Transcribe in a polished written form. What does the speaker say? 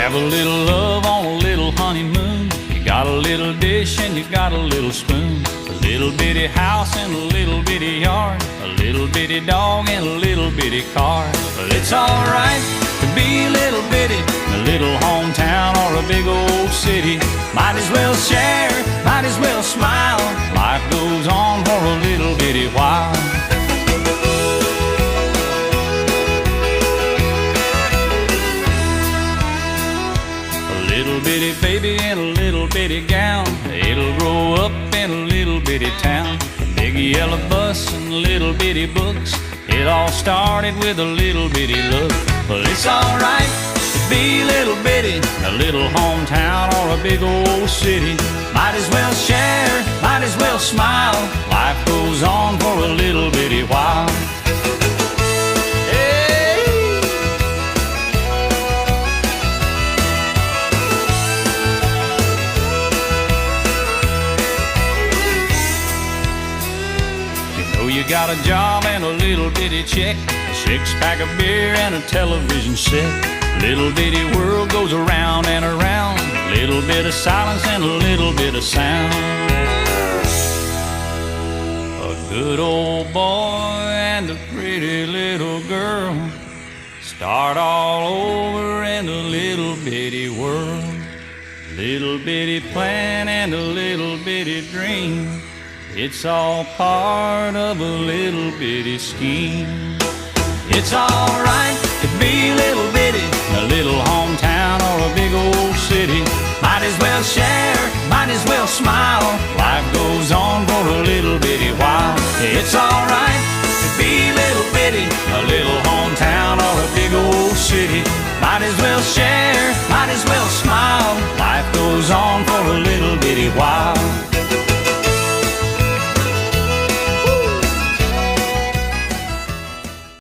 Have a little love on a little honeymoon. You got a little dish and you got a little spoon. A little bitty house and a little bitty yard. A little bitty dog and a little bitty car. Well, it's alright to be a little bitty in a little hometown or a big old city. Might as well share, might as well smile. Life goes on for a little bitty while. Little bitty baby in a little bitty gown. It'll grow up in a little bitty town. A big yellow bus and little bitty books. It all started with a little bitty look. Well, it's alright to be a little bitty in a little hometown or a big old city. Might as well share, might as well smile. Life goes on for a little bitty while. You got a job and a little bitty check, a six-pack of beer and a television set. Little bitty world goes around and around. A little bit of silence and a little bit of sound. A good old boy and a pretty little girl start all over in a little bitty world. Little bitty plan and a little bitty dream. It's all part of a little bitty scheme. It's alright to be a little bitty in a little hometown or a big old city. Might as well share, might as well smile. Life goes on for a little bitty while. It's alright to be a little bitty in a little hometown or a big old city. Might as well share, might as well smile.